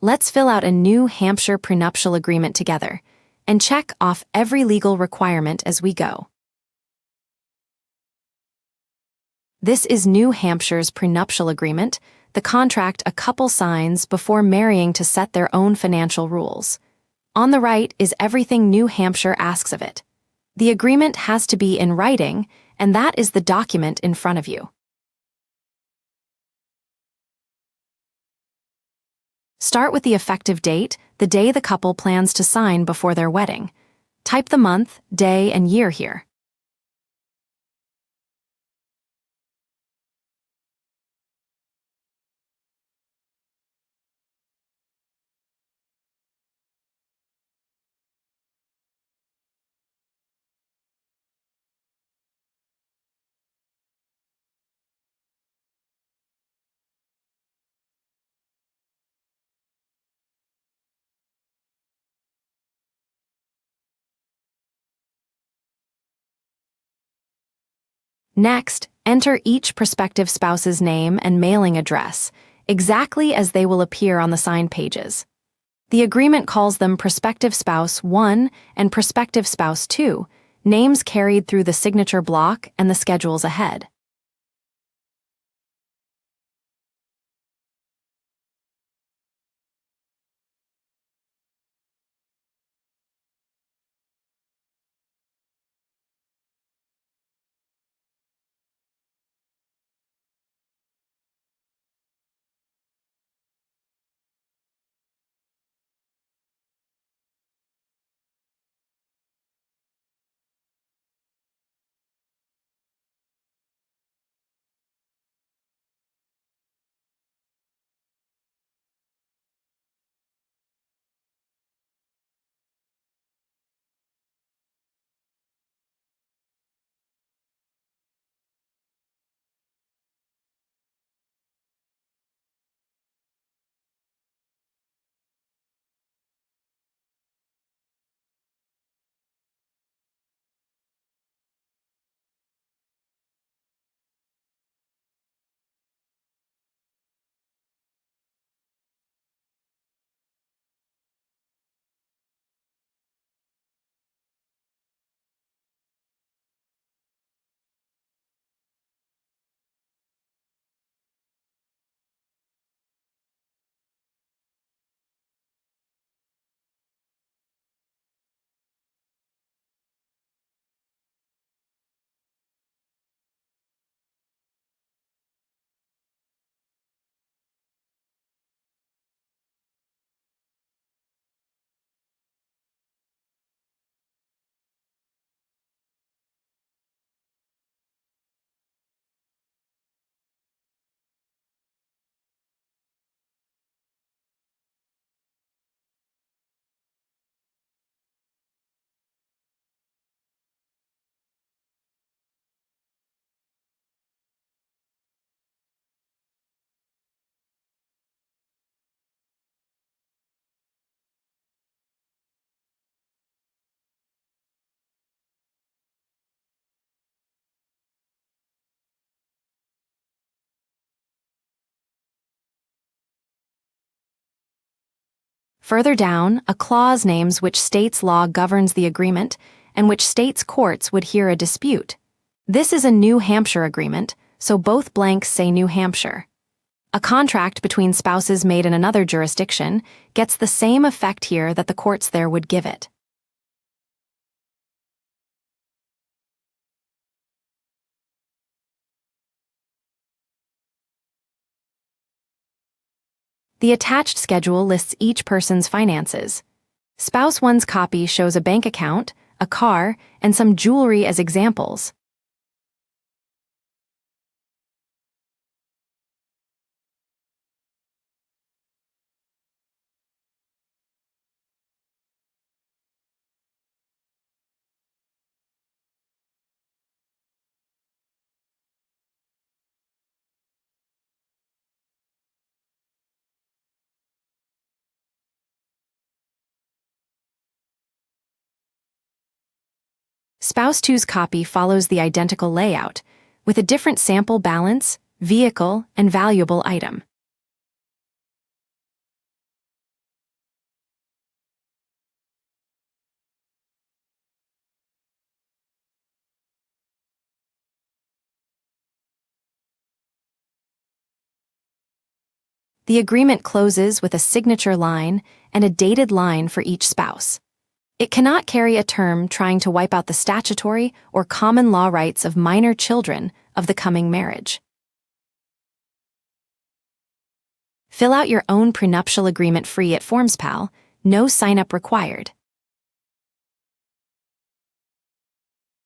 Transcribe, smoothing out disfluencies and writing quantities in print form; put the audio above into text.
Let's fill out a new Hampshire Prenuptial Agreement together and check off every legal requirement as we go. This is New Hampshire's Prenuptial Agreement, the contract a couple signs before marrying to set their own financial rules. On the right is everything New Hampshire asks of it. The agreement has to be in writing, and that is the document in front of you. Start with the effective date, the day the couple plans to sign before their wedding. Type the month, day, and year here. Next, enter each prospective spouse's name and mailing address, exactly as they will appear on the signed pages. The agreement calls them Prospective Spouse 1 and Prospective Spouse 2, names carried through the signature block and the schedules ahead. Further down, a clause names which state's law governs the agreement and which state's courts would hear a dispute. This is a New Hampshire agreement, so both blanks say New Hampshire. A contract between spouses made in another jurisdiction gets the same effect here that the courts there would give it. The attached schedule lists each person's finances. Spouse 1's copy shows a bank account, a car, and some jewelry as examples. Spouse 2's copy follows the identical layout, with a different sample balance, vehicle, and valuable item. The agreement closes with a signature line and a dated line for each spouse. It cannot carry a term trying to wipe out the statutory or common law rights of minor children of the coming marriage. Fill out your own prenuptial agreement free at FormsPal, no sign-up required.